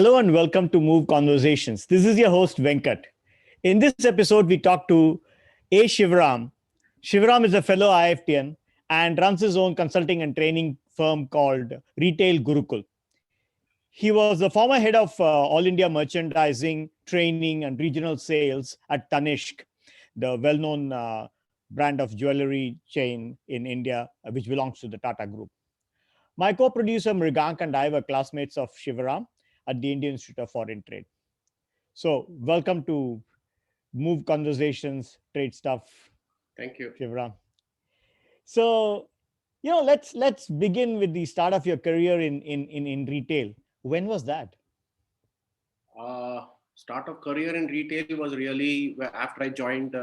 Hello and welcome to Move Conversations. This is your host Venkat. In this episode, we talk to A. Shivaram. Shivaram is a fellow IFTN and runs his own consulting and training firm called Retail Gurukul. He was the former head of All India Merchandising, Training, and Regional Sales at Tanishq, the well-known brand of jewelry chain in India, which belongs to the Tata Group. My co-producer Mrigank and I were classmates of Shivaram at the Indian Institute of Foreign Trade. So welcome to Move Conversations, Trade Stuff, Thank you. Shivaram. So, let's begin with the start of your career in retail. When was that? Start of career in retail was really after I joined,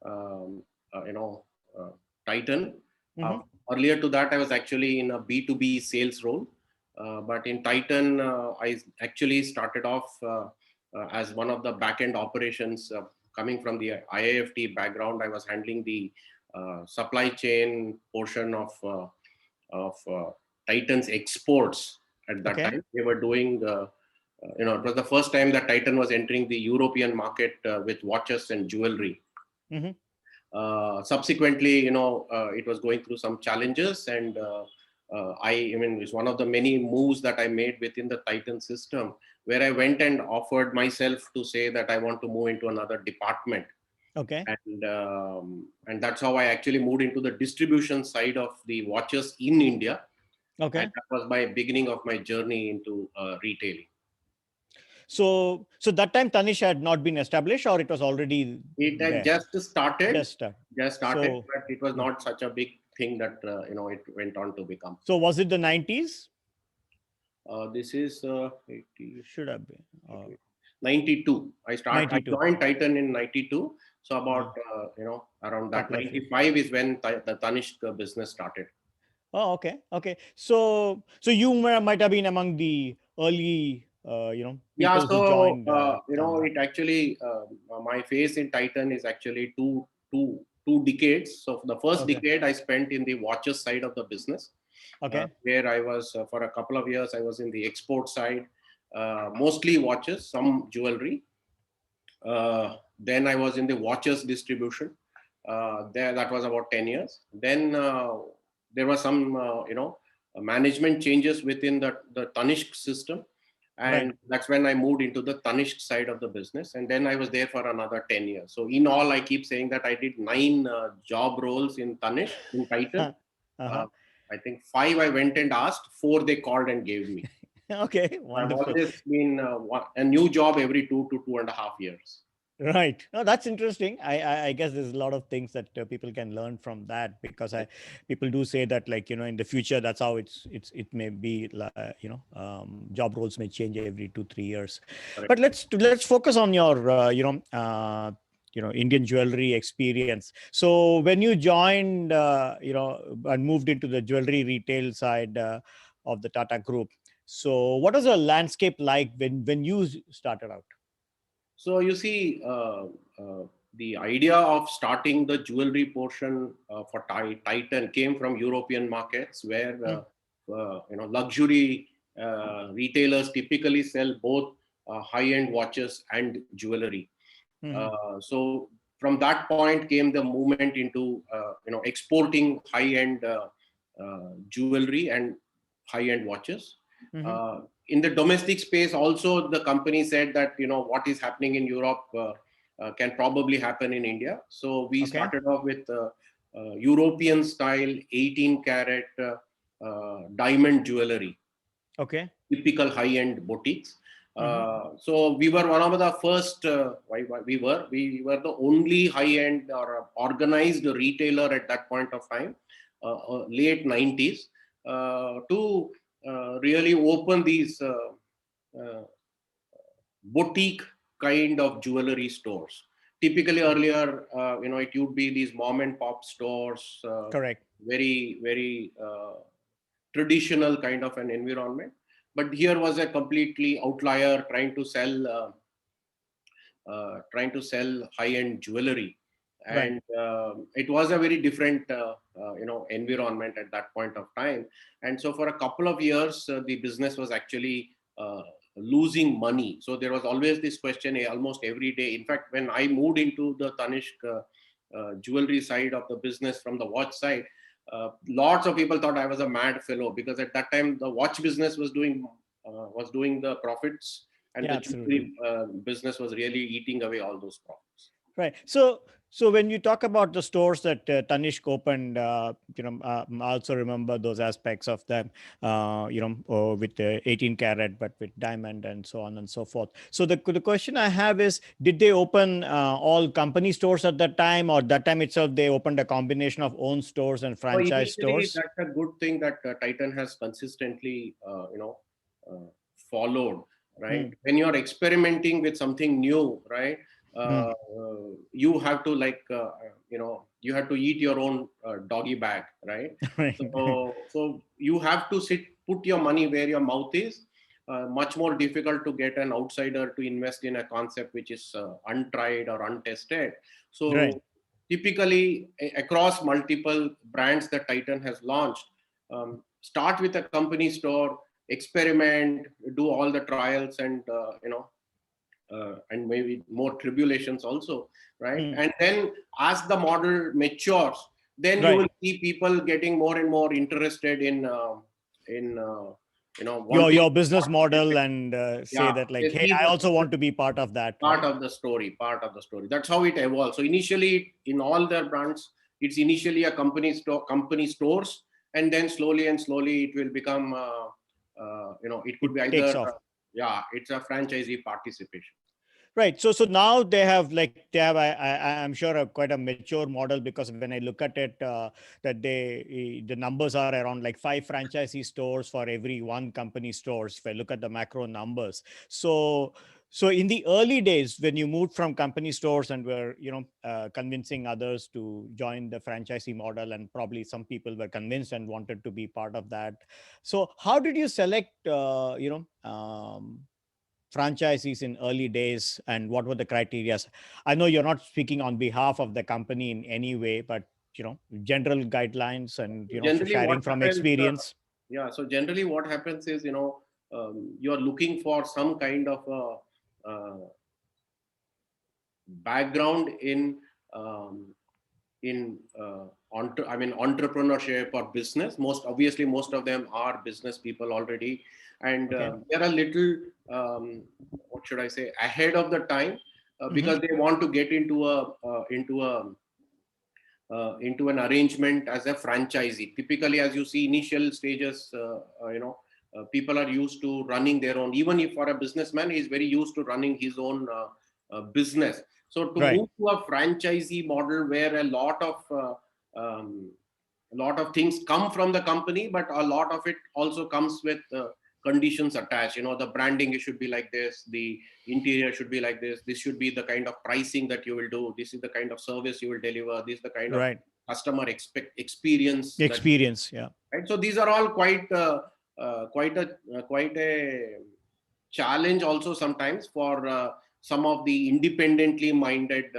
um, Titan. Mm-hmm. Earlier to that, I was actually in a B2B sales role. But in Titan, I actually started off as one of the back-end operations coming from the IIFT background. I was handling the supply chain portion of Titan's exports at that Okay. time. They were doing, it was the first time that Titan was entering the European market with watches and jewelry. Mm-hmm. Subsequently, it was going through some challenges, and it's one of the many moves that I made within the Titan system, where I went and offered myself to say that I want to move into another department. Okay. And that's how I actually moved into the distribution side of the watches in India. Okay. And that was my beginning of my journey into retailing. So that time Tanishq had not been established, or it was already It had there? just started. Just started. But it was not such a big thing that it went on to become. So was it the 90s? This is 80. Should have been 92. I 92. joined Titan in 92. So about around that 95 is when the Tanishq business started. Oh, okay. So you might have been among the early, Yeah. people who joined. It actually my phase in Titan is actually two decades. So the first decade I spent in the watches side of the business. Okay. Where I was for a couple of years, I was in the export side, mostly watches, some jewelry. Then I was in the watches distribution. That was about 10 years. Then there were some, management changes within the Tanishq system. And that's when I moved into the Tanishq side of the business. And then I was there for another 10 years. So in all, I keep saying that I did 9 job roles in Tanishq, in Titan. I think 5 I went and asked, 4 they called and gave me. Okay, wonderful. I've always been a new job every 2 to 2.5 years. Right. No, that's interesting. I guess there's a lot of things that people can learn from that, because people do say that, like, in the future, that's how it may be, job roles may change every 2-3 years. Correct. But let's focus on your Indian jewelry experience. So when you joined, and moved into the jewelry retail side of the Tata Group, so what was the landscape like when you started out? So you see, the idea of starting the jewelry portion for Titan came from European markets, where luxury retailers typically sell both high-end watches and jewelry. So from that point came the movement into exporting high-end jewelry and high-end watches. In the domestic space also, the company said that what is happening in Europe can probably happen in India. So we started off with European style 18 karat diamond jewelry. Okay. Typical high-end boutiques. So we were one of the first. We were the only high-end or organized retailer at that point of time, late 90s, to really open these boutique kind of jewelry stores. Typically earlier, it would be these mom and pop stores. Correct. Very, very traditional kind of an environment. But here was a completely outlier trying to sell high-end jewelry. And it was a very different environment at that point of time. And so for a couple of years the business was actually losing money. So there was always this question almost every day. In fact, when I moved into the Tanishq jewelry side of the business from the watch side, lots of people thought I was a mad fellow, because at that time the watch business was doing the profits, and Yeah, the absolutely. jewelry business was really eating away all those profits. Right. So when you talk about the stores that Tanishq opened, I also remember those aspects of them, with the 18 karat, but with diamond and so on and so forth. So the question I have is, did they open all company stores at that time, or that time itself they opened a combination of own stores and So franchise initially, stores? that's a good thing that Titan has consistently, followed. Right, Hmm. when you are experimenting with something new, right, Hmm. you have to you have to eat your own doggy bag, right? Right. So you have to put your money where your mouth is. Much more difficult to get an outsider to invest in a concept which is untried or untested. Right. So typically, across multiple brands that Titan has launched, start with a company store, experiment, do all the trials, and maybe more tribulations also, right? Hmm. And then as the model matures, then you Right. will see people getting more and more interested in wanting Your to business model, participate. and say Yeah, that, like, they hey, see I the also want to be part of that, part right? of the story, that's how it evolves. So initially, in all their brands, it's initially a company stores, and then slowly and slowly it will become it It could be takes either off. yeah, it's a franchisee participation. Right. So now they have I'm sure quite a mature model, because when I look at it, that the numbers are around like 5 franchisee stores for every one company stores. If I look at the macro numbers, so in the early days when you moved from company stores and were convincing others to join the franchisee model, and probably some people were convinced and wanted to be part of that. So how did you select franchisees in early days, and what were the criteria? I know you're not speaking on behalf of the company in any way, but general guidelines and Generally, what sharing from happens? experience. Yeah. So generally, what happens is, you are looking for some kind of background in entrepreneurship or business. Most obviously, most of them are business people already, and Okay. they're a little what should I say, ahead of the time, Hmm. because they want to get into an arrangement as a franchisee. Typically, as you see, initial stages, people are used to running their own. Even if for a businessman, he's very used to running his own business. So to Right. move to a franchisee model where a lot of things come from the company, but a lot of it also comes with conditions attached. The branding should be like this, the interior should be like this should be the kind of pricing that you will do, this is the kind of service you will deliver, this is the kind of Right. customer experience that, Experience. Yeah. right? So these are all quite a challenge also sometimes for some of the independently minded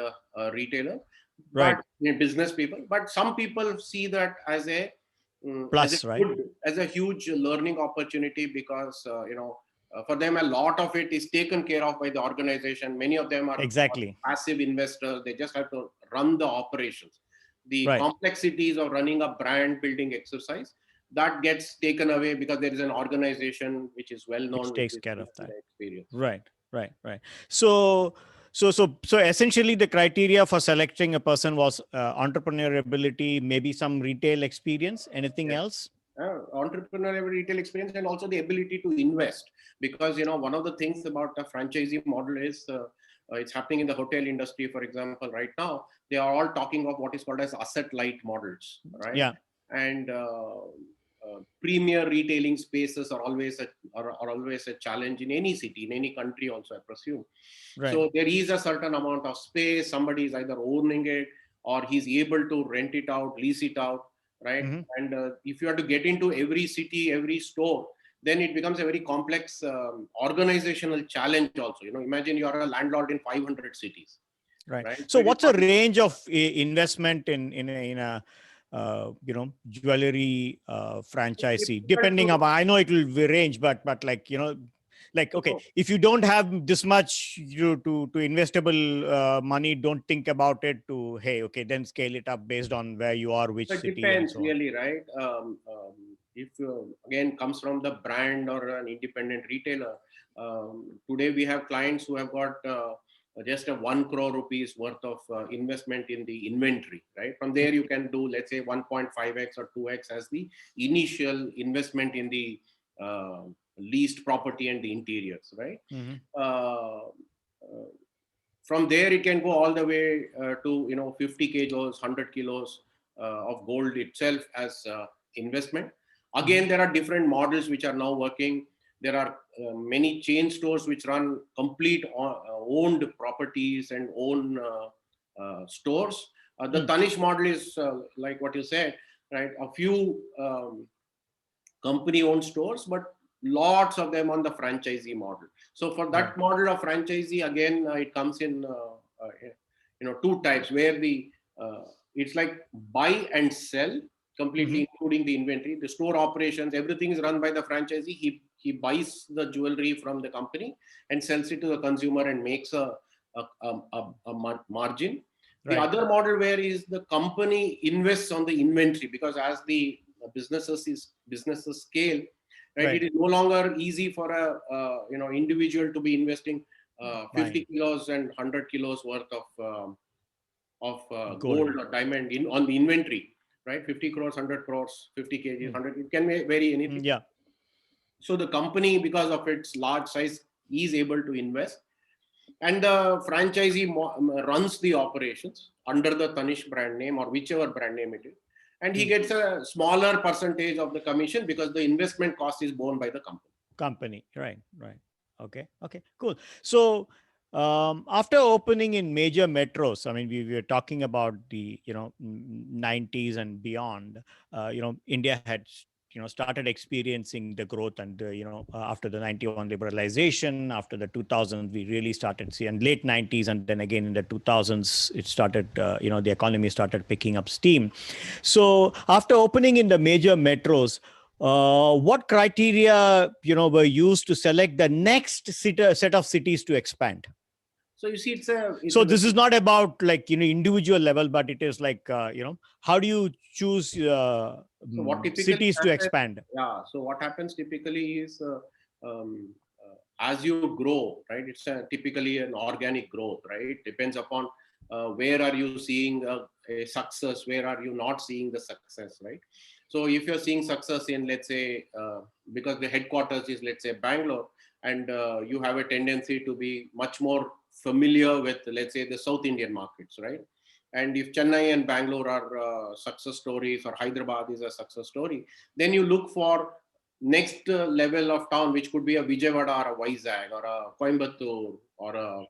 retailers, Right. but business people. But some people see that as a Plus. Right. as a huge learning opportunity, because for them a lot of it is taken care of by the organization. Many of them are Exactly. passive investors. They just have to run the operations. The Right. complexities of running a brand building exercise, that gets taken away because there is an organization which is well known, Which which takes is care of the that. experience. Right. Right. Right. So essentially the criteria for selecting a person was entrepreneurial ability, maybe some retail experience. Anything Yes. else? Entrepreneurial retail experience, and also the ability to invest, because one of the things about the franchisee model is it's happening in the hotel industry, for example. Right now they are all talking of what is called as asset light models, right? Yeah. And premier retailing spaces are always a challenge in any city, in any country also, I presume. Right. So there is a certain amount of space, somebody is either owning it or he's able to rent it out, lease it out, right? Hmm. And if you have to get into every city, every store, then it becomes a very complex organizational challenge also. Imagine you are a landlord in 500 cities, Right. right? So So it is what's a not. range of investment in a jewelry It's franchisee? difficult Depending to. on, I know it will range, but like Like, okay, So, if you don't have this much to investable money, don't think about it to, hey, okay, then scale it up based on where you are, which it city and depends so on. really, right? If again comes from the brand or an independent retailer, today we have clients who have got just a 1 crore rupees worth of investment in the inventory, right? From there you can do, let's say, 1.5x or 2x as the initial investment in the leased property and the interiors, right? Mhm. Uh, from there it can go all the way to 50 kilos, 100 kilos of gold itself as investment. Again, there are different models which are now working. There are many chain stores which run complete owned properties and own stores. The Tanishq model is like what you said, right? A few company owned stores, but lots of them on the franchisee model. So for that Right. model of franchisee, again, it comes in two types, where the it's like buy and sell completely, including the inventory, the store operations, everything is run by the franchisee. He buys the jewelry from the company and sells it to the consumer and makes a margin. The Right. other model where is the company invests on the inventory, because as the businesses scale, right? Right. It is no longer easy for a individual to be investing 50 Fine. kilos and 100 kilos worth of Gold. gold or diamond on the inventory, right? 50 crores, 100 crores, 50 kgs, Mm. 100. It can vary anything. Yeah. So the company, because of its large size, is able to invest, and the franchisee runs the operations under the Tanishq brand name or whichever brand name it is, and he gets a smaller percentage of the commission because the investment cost is borne by the company. Company. Right. Right. Okay. Okay. Cool. So, after opening in major metros, I mean, we were talking about the 90s and beyond. India had started experiencing the growth, and after the 91 liberalization, after the 2000s, we really started seeing, and late 90s, and then again in the 2000s, it started. The economy started picking up steam. So after opening in the major metros, what criteria were used to select the next set of cities to expand? So you see, it's So a this is very, not about like individual level, but it is like how do you choose so what typically cities to happens, expand? yeah. So what happens typically is as you grow, right? It's typically an organic growth, right? Depends upon where are you seeing a success, where are you not seeing the success, right? So if you're seeing success in, let's say, because the headquarters is, let's say, Bangalore, and you have a tendency to be much more familiar with, let's say, the South Indian markets, right? And if Chennai and Bangalore are success stories, or Hyderabad is a success story, then you look for next level of town, which could be a Vijayawada or a Vizag or a Coimbatore or a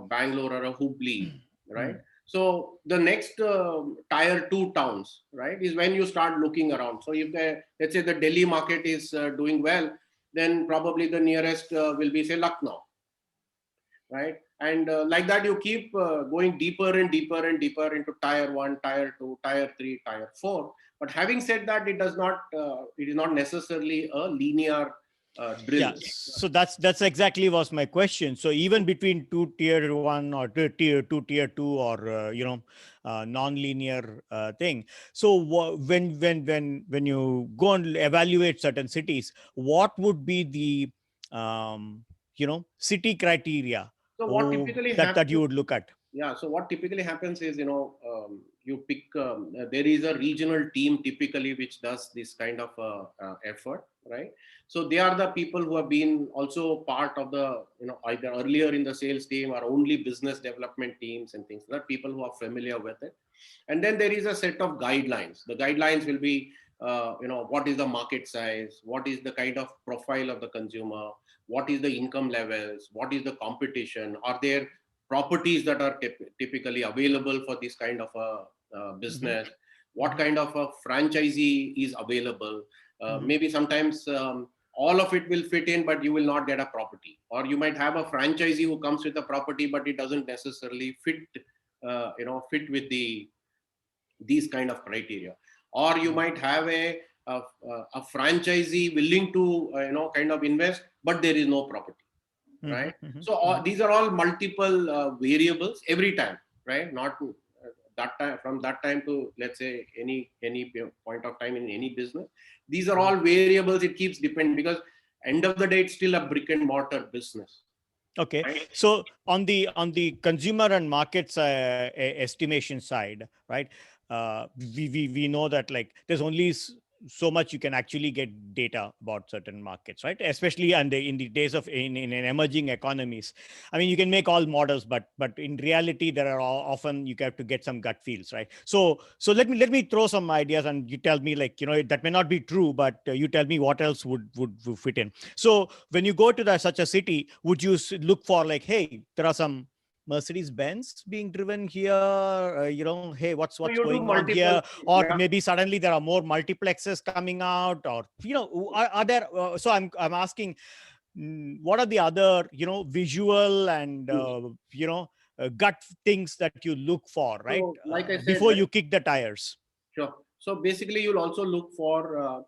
Bangalore or a Hubli, right? So the next tier two towns, right, is when you start looking around. So if let's say the Delhi market is doing well, then probably the nearest will be, say, Lucknow, right? And like that, you keep going deeper and deeper and deeper into tier one, tier two, tier three, tier four. But having said that, it is not necessarily a linear drill. Yeah, so that's exactly was my question. So even between two tier one or tier two, or non-linear thing. So when you go and evaluate certain cities, what would be the city criteria So what typically that you happens? would look at? Yeah. So what typically happens is, you pick. There is a regional team typically which does this kind of effort, right? So they are the people who have been also part of the, either earlier in the sales team or only business development teams and things like that. People who are familiar with it, and then there is a set of guidelines. The guidelines will be, what is the market size, what is the kind of profile of the consumer, what is the income levels, what is the competition, are there properties that are typically available for this kind of a business, what kind of a franchisee is available. Maybe sometimes all of it will fit in, but you will not get a property, or you might have a franchisee who comes with a property, but it doesn't necessarily fit with these kind of criteria. Or you might have a a franchisee willing to kind of invest, but there is no property, right? So these are all multiple variables every time, right? Not to, that time, from that time to, let's say, any point of time in any business, these are all variables. It keeps depending, because end of the day it's still a brick and mortar business. Okay, right? so on the consumer and markets estimation side, right? We know that like there's only so much you can actually get data about certain markets, right? Especially in the days of in emerging economies. I mean, you can make all models, but in reality, there are often you have to get some gut feels, right? So let me throw some ideas, and you tell me, like, that may not be true, but you tell me what else would fit in. So when you go to such a city, would you look for, like, hey, there are some Mercedes Benz being driven here, hey, what's So you do going on multiple, here? Or yeah. maybe suddenly there are more multiplexes coming out, or are there so I'm asking, what are the other visual and gut things that you look for, right, So like I said, before right? you kick the tires? Sure. So basically, you'll also look for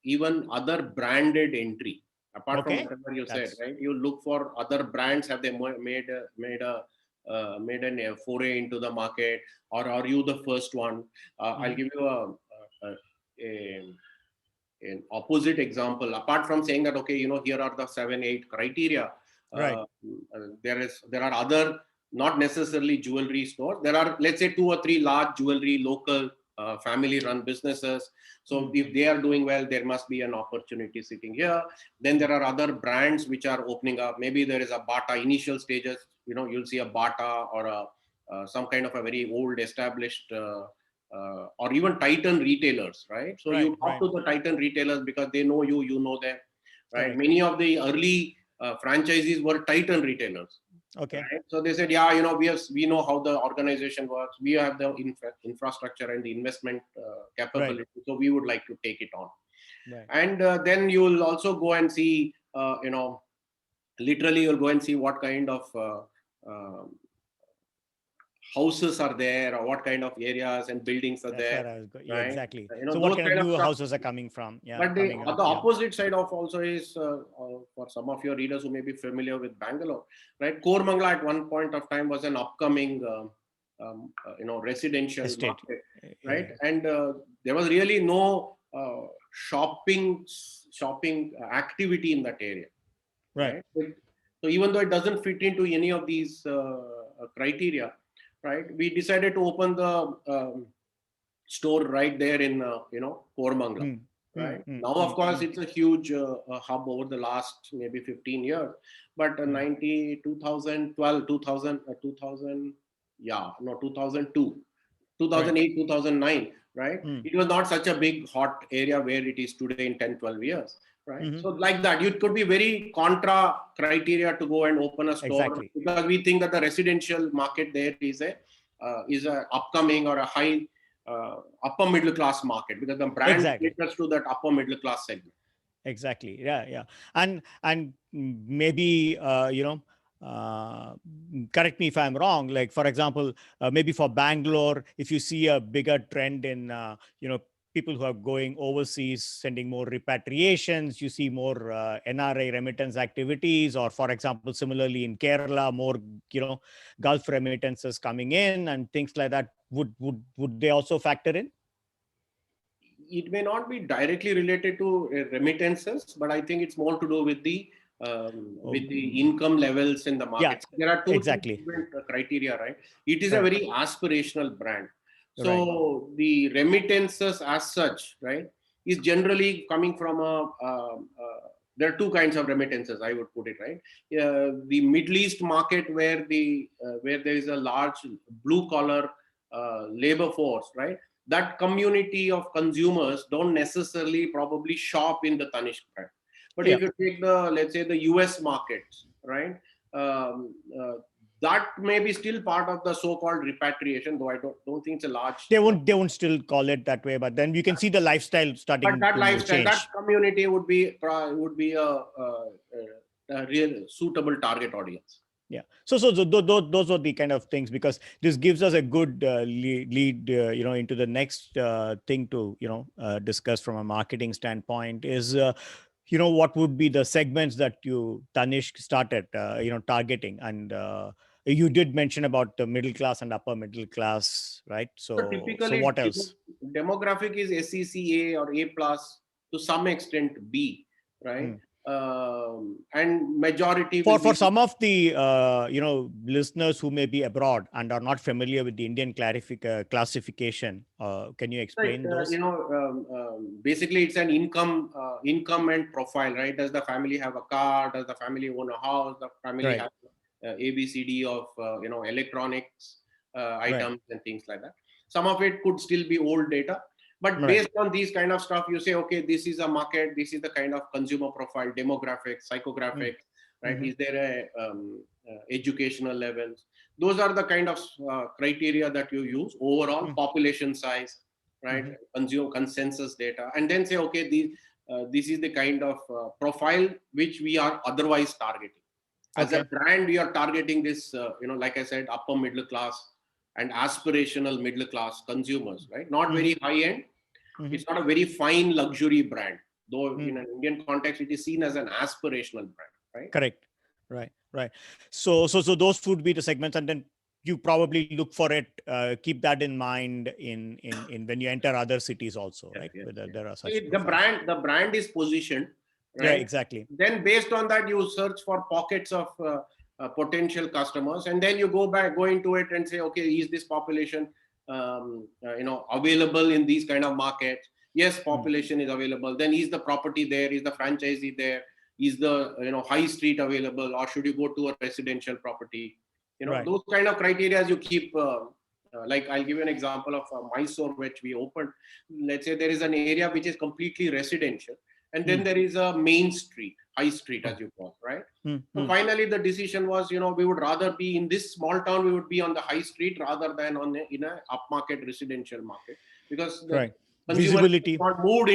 even other branded entry, apart from Okay, whatever you said, that's right? You look for other brands. Have they made a foray into the market, or are you the first one? I'll give you a an opposite example. Apart from saying that, okay, here are the 7, 8 criteria. right. Uh, there are other, not necessarily jewelry stores. There are, let's say, 2 or 3 large jewelry local family run businesses. So if they are doing well, there must be an opportunity sitting here. Then there are other brands which are opening up. Maybe there is a Bata initial stages. You'll see a Bata or some kind of a very old established or even Titan retailers, right? So you talk Right. to the Titan retailers because they know you, you know them, right? Correct. Many of the early franchisees were Titan retailers. Okay. Right? So they said, yeah, we know how the organization works. We have the infrastructure and the investment capability. So we would like to take it on. Right. And then you will also go and see, literally you'll go and see what kind of houses are there, or what kind of areas and buildings are That's there, where I was going. Yeah, right? exactly. So what Those kind of kind of new stuff. houses are coming from? Yeah, But the coming up. Yeah. opposite side of also is, for some of your readers who may be familiar with Bangalore, right? Koramangala at one point of time was an upcoming, residential Estate. market, right? And there was really no shopping activity in that area, Right. right? So even though it doesn't fit into any of these criteria, right? We decided to open the store right there in Koramangala. Right now, of course, it's a huge hub over the last maybe 15 years, but 2012, 2000, yeah, no, 2002, 2008, 2009, right? It was not such a big hot area where it is today in 10, 12 years, right? So like that, it could be very contra criteria to go and open a store. Exactly. Because we think that the residential market there is a upcoming or a high upper middle class market, because the brand caters to that upper middle class segment. Exactly. Yeah. And maybe correct me if I'm wrong. Like, for example, maybe for Bangalore, if you see a bigger trend in people who are going overseas, sending more repatriations, you see more NRI remittance activities, or for example, similarly in Kerala, more Gulf remittances coming in and things like that. Would they also factor in? It may not be directly related to remittances, but I think it's more to do with the income levels in the market. Yeah, there are two exactly. different criteria, right? It is a very aspirational brand. So the remittances as such, right, is generally coming from there are two kinds of remittances, I would put it, right? The Middle East market, where there is a large blue collar labor force, right? That community of consumers don't necessarily probably shop in the Tanishq brand. But if you take let's say the US markets, right? That may be still part of the so-called repatriation, though I don't think it's a large. They won't still call it that way, but then you can see the lifestyle starting. But that to lifestyle, change. that community would be a real suitable target audience. Yeah. Those are the kind of things, because this gives us a good lead, into the next thing to, discuss from a marketing standpoint is, what would be the segments that you, Tanishq, started, targeting. And you did mention about the middle class and upper middle class, right? So So typically, what else? demographic is SEC A or A plus, to some extent B, right? Hmm. And majority will For be, some of the listeners who may be abroad and are not familiar with the Indian classification, can you right, explain those? basically it's an income and profile, right? Does the family have a car? Does the family own a house? The family Right. have ABCD of electronics Right. items and things like that. Some of it could still be old data, but Right. based on these kind of stuff, you say, okay, this is a market, this is the kind of consumer profile, demographics, psychographics, right? Mm-hmm. Is there a educational levels? Those are the kind of criteria that you use. Overall population size, right? Mm-hmm. Consumer consensus data, and then say, okay, this is the kind of profile which we are otherwise targeting. As a Okay. brand, we are targeting this, like I said, upper middle class and aspirational middle class consumers, right? Not Mm-hmm. very high end. Mm-hmm. It's not a very fine luxury brand, though Mm. in an Indian context, it is seen as an aspirational brand, right? Correct. Right. Right. So those would be the segments, and then you probably look for it. Keep that in mind in when you enter other cities also, Yes, right? yes, Whether yes. there are So such the profiles. brand is positioned, Yeah. right? Exactly. Then based on that, you search for pockets of potential customers, and then you go into it and say, okay, is this population available in these kind of markets? Yes, population is available. Then is the property there? Is the franchisee there? Is the high street available, or should you go to a residential property? Right. Those kind of criteria you keep. Like I'll give you an example of Mysore, which we opened. Let's say there is an area which is completely residential, and then there is a main street, high street, as you call, right? So Mm-hmm. finally, the decision was, we would rather be in this small town. We would be on the high street rather than in a upmarket residential market, because the Right. consumer is Visibility. not moved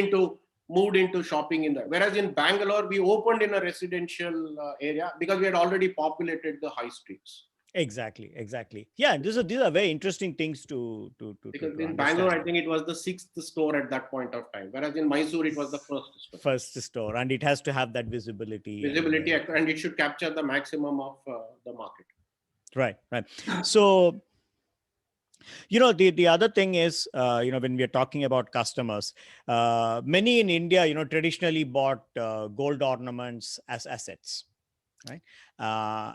into shopping in that. Whereas in Bangalore, we opened in a residential area because we had already populated the high streets. Exactly. Yeah. These are very interesting things Because to in Bangalore, understand. I think it was the sixth store at that point of time, whereas in Mysore, it was the first store. First store, and it has to have that visibility And it should capture the maximum of the market. Right. So the other thing is, when we are talking about customers, many in India, traditionally bought gold ornaments as assets, right?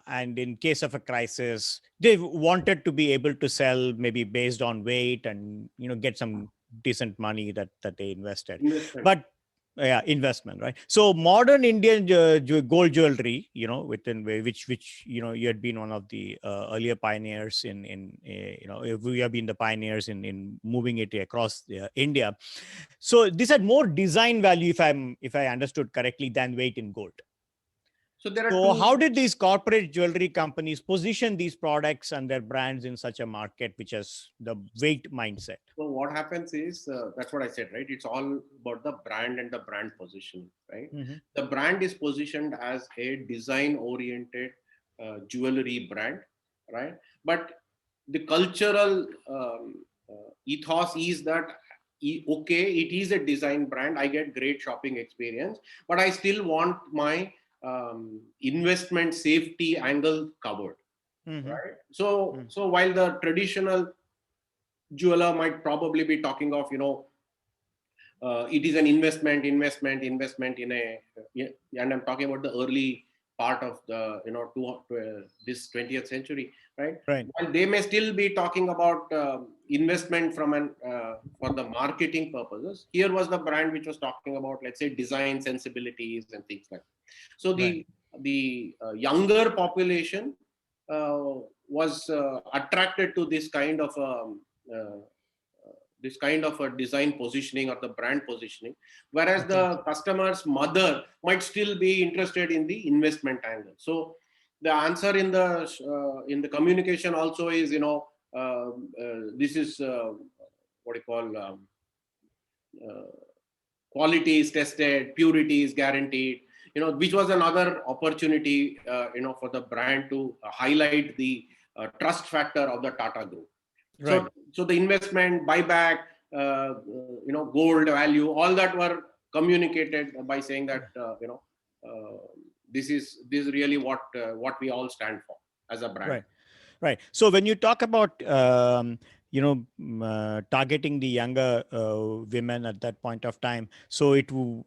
And in case of a crisis, they wanted to be able to sell maybe based on weight and get some decent money that they invested. Investment. But investment, right? So modern Indian gold jewelry, within which you had been one of the earlier pioneers if we have been the pioneers in moving it across India. So this had more design value, if I understood correctly, than weight in gold. So there are So two. how did these corporate jewelry companies position these products and their brands in such a market which has the weight mindset? So what happens is, that's what I said, right? It's all about the brand and the brand positioning, right? Mm-hmm. The brand is positioned as a design-oriented jewelry brand, right? But the cultural ethos is that, okay, it is a design brand. I get great shopping experience, but I still want my investment safety angle covered, Mm-hmm. right? So while the traditional jeweler might probably be talking of, it is an investment in a, and I'm talking about the early part of the, this 20th century, right? Right. While they may still be talking about investment for the marketing purposes, here was the brand which was talking about, let's say, design sensibilities and things like that. So the younger population was attracted to this kind of a design positioning or the brand positioning, whereas the customer's mother might still be interested in the investment angle. So the answer in the communication also is, this is what you call quality is tested, purity is guaranteed. which was another opportunity, for the brand to highlight the trust factor of the Tata Group. Right. So the investment, buyback, gold value, all that were communicated by saying that, this is really what we all stand for as a brand. Right. Right. So when you talk about targeting the younger women at that point of time, so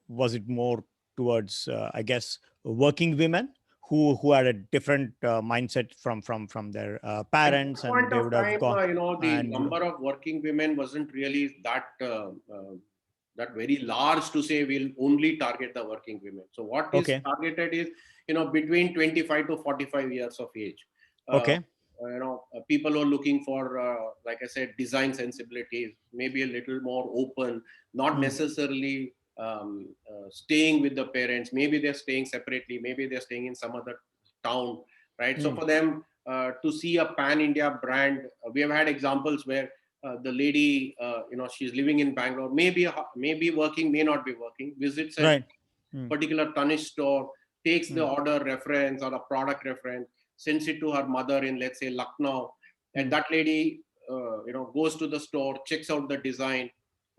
was it more towards I guess working women who had a different mindset from their At parents, that and point they of would have time, gone the and number of working women wasn't really that very large to say we'll only target the working women. So what is okay, targeted is, between 25 to 45 years of age. Uh, okay, People who are looking for, like I said, design sensibilities, maybe a little more open, not Hmm. necessarily staying with the parents. Maybe they're staying separately. Maybe they're staying in some other town, right? So Hmm. for them to see a pan-India brand, we have had examples where the lady, she's living in Bangalore, maybe working, may not be working, visits a Right. Hmm. particular Tanishq store, takes the Hmm. order reference or a product reference, sends it to her mother in, let's say, Lucknow, and Hmm. that lady, goes to the store, checks out the design,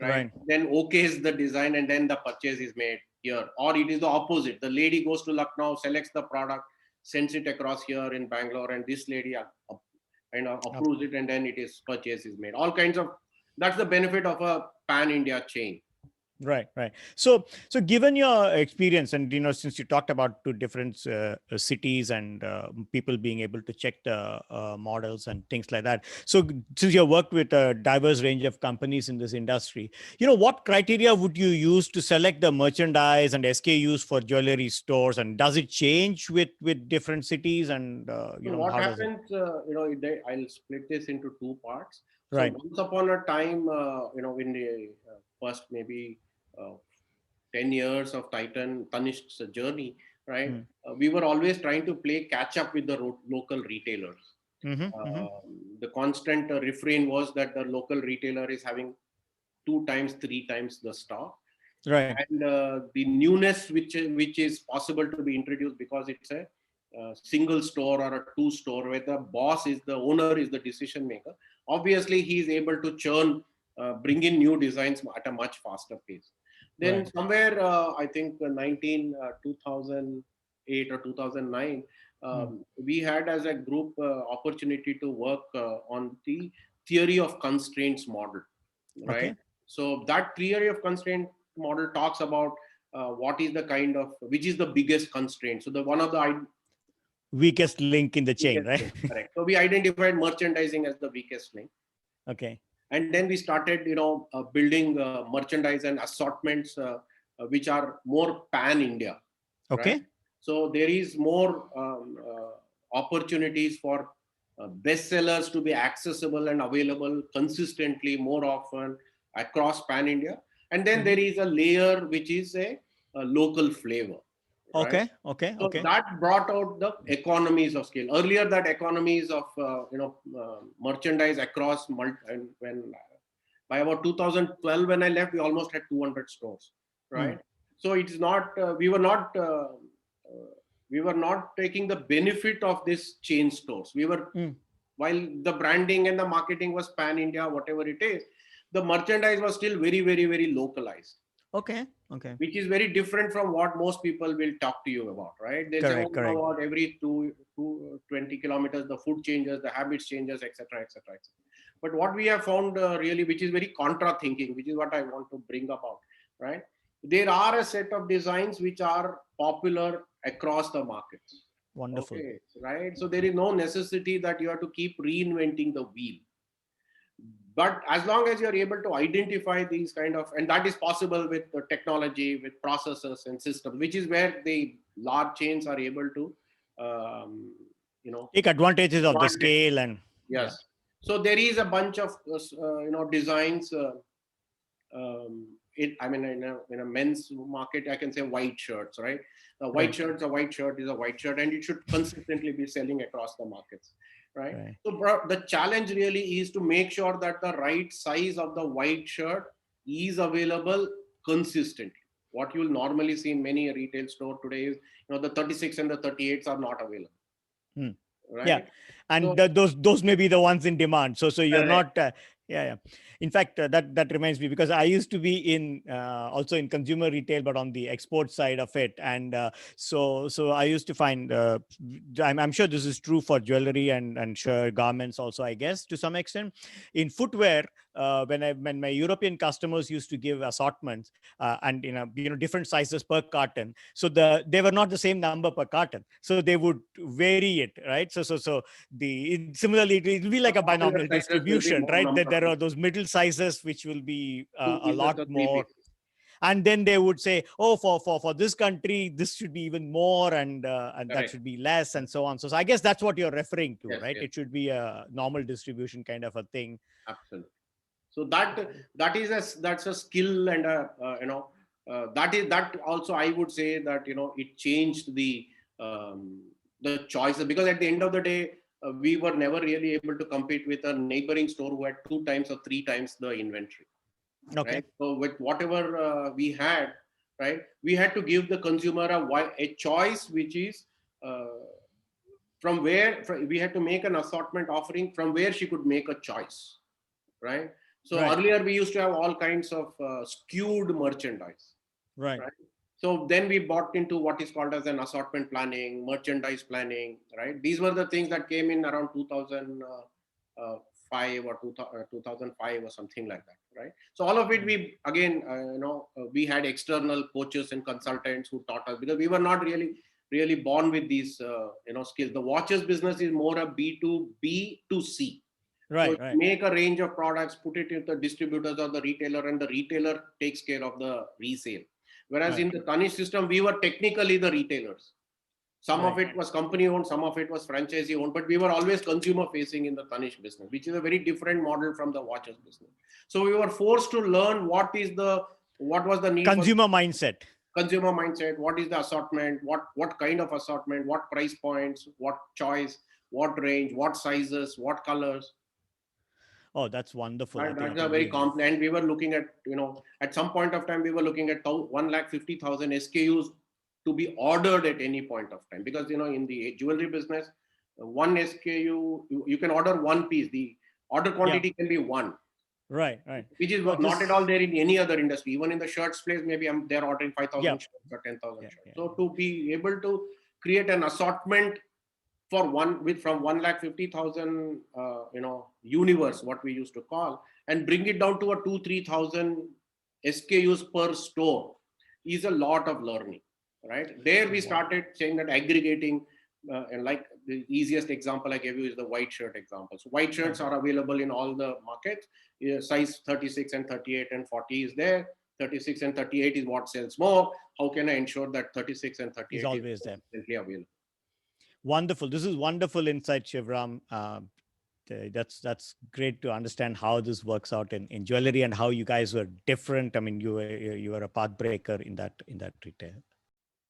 right? Right. Then okays the design, and then the purchase is made here. Or it is the opposite. The lady goes to Lucknow, selects the product, sends it across here in Bangalore, and this lady Up. approves it, and then purchase is made. All kinds of, that's the benefit of a pan-India chain. Right, right. So given your experience, and since you talked about two different cities and people being able to check the models and things like that. So since you worked with a diverse range of companies in this industry, what criteria would you use to select the merchandise and SKUs for jewelry stores, and does it change with different cities, and So what how does it? happens, I'll split this into two parts. So Right. once upon a time, in the first maybe uh, 10 years of Tanishq's journey, right? Mm. We were always trying to play catch up with the local retailers. Mm-hmm, mm-hmm. The constant refrain was that the local retailer is having 2 times, 3 times the stock, Right. and the newness which is possible to be introduced because it's a single store or a two store where the owner is the decision maker. Obviously, he is able to bring in new designs at a much faster pace. Then Right. somewhere, I think 2008 or 2009, Mm. we had as a group opportunity to work on the theory of constraints model, right? Okay. So that theory of constraint model talks about which is the biggest constraint. So the one of the Weakest link in the chain, weakest right? link, correct. So we identified merchandising as the weakest link, Okay. and then we started, building merchandise and assortments which are more pan India, right? Okay. So there is more opportunities for bestsellers to be accessible and available consistently more often across pan India. And then Mhm. there is a layer which is a local flavor, right? Okay. Okay. So Okay. that brought out the economies of scale. Earlier, that economies of merchandise across and when by about 2012 when I left, we almost had 200 stores, Mm. right? So it's not we were not taking the benefit of this chain stores. Mm. While the branding and the marketing was pan India, whatever it is, the merchandise was still very, very, very localized, Okay. Okay. which is very different from what most people will talk to you about, right? They'll say, oh, Correct. Correct. about every 20 kilometers, the food changes, the habits changes, etc., etc., etc. But what we have found really, which is very contra thinking, which is what I want to bring about, right? There are a set of designs which are popular across the markets. Wonderful. Okay, right. So there is no necessity that you have to keep reinventing the wheel. But as long as you're able to identify these kind of, and that is possible with the technology, with processes and systems, which is where the large chains are able to, um, Take advantages of the advantage. scale and yeah. Yes. So there is a bunch of, designs. I mean, in a men's market, I can say white shirts, right? A Right. a white shirt is a white shirt, and it should consistently be selling across the markets, right? Right. So the challenge really is to make sure that the right size of the white shirt is available consistently. What you'll normally see in many retail store today is, the 36 and the 38s are not available. Hmm. Right? Yeah, and So, those may be the ones in demand. So you're correct. not. Yeah. In fact, that reminds me, because I used to be in also in consumer retail, but on the export side of it, and so I used to find. I'm sure this is true for jewelry and sure garments also, I guess, to some extent. In footwear, when my European customers used to give assortments and different sizes per carton, so they were not the same number per carton, so they would vary it, right? So similarly it will be like a Popular binomial sizes will be distribution, more right? That number there of are those middle sizes which will be two a pieces or lot three more, pieces. and then they would say, oh, for this country this should be even more, and that Correct. should be less, and so on. So I guess that's what you're referring to, Yes, right? yes, It should be a normal distribution kind of a thing. absolutely. So that's a skill, and that also I would say that it changed the choices, because at the end of the day, we were never really able to compete with a neighboring store who had 2 times or 3 times the inventory, Okay. right? So with whatever we had, right, we had to give the consumer a choice, which is we had to make an assortment offering from where she could make a choice, right? So Right. earlier we used to have all kinds of skewed merchandise, Right. right? So then we bought into what is called as an assortment planning, merchandise planning, right? These were the things that came in around 2005 or 2005 or something like that, right? So all of it, we again, we had external coaches and consultants who taught us, because we were not really born with these, skills. The watches business is more a B2B to C. So Right. you make a range of products, put it in the distributors or the retailer, and the retailer takes care of the resale. Whereas Right. in the Tanishq system, we were technically the retailers. Some of Right. it was company owned, some of it was franchisee owned, but we were always consumer facing in the Tanishq business, which is a very different model from the watches business. So we were forced to learn what was the need for Consumer mindset. consumer mindset, what is the assortment, what kind of assortment, what price points, what choice, what range, what sizes, what colors. Oh, that's wonderful. I That's think a very you. complex. And we were looking at, at some point of time, we were looking at 150,000 SKUs to be ordered at any point of time. Because, in the jewelry business, one SKU, you can order one piece. The order quantity can be one. Right. Which is No, not at all there in any other industry. Even in the shirts place, maybe they're ordering 5,000 shirts or 10,000 shirts. Yeah. So to be able to create an assortment for from 150,000 universe, what we used to call, and bring it down to a 2-3,000 SKUs per store is a lot of learning, right? There we started saying that aggregating, and like the easiest example I gave you is the white shirt example. So white shirts are available in all the markets. Size 36 and 38 and 40 is there. 36 and 38 is what sells more. How can I ensure that 36 and 38 is always there. Simply available? Wonderful. This is wonderful insight, Shivram. That's great to understand how this works out in jewelry and how you guys were different. I mean, you were a path breaker in that retail.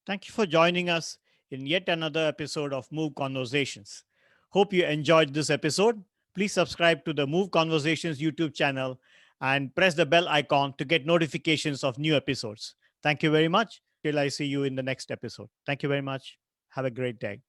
Thank you for joining us in yet another episode of Move Conversations. Hope you enjoyed this episode. Please subscribe to the Move Conversations YouTube channel and press the bell icon to get notifications of new episodes. Thank you very much. Till I see you in the next episode. Thank you very much. Have a great day.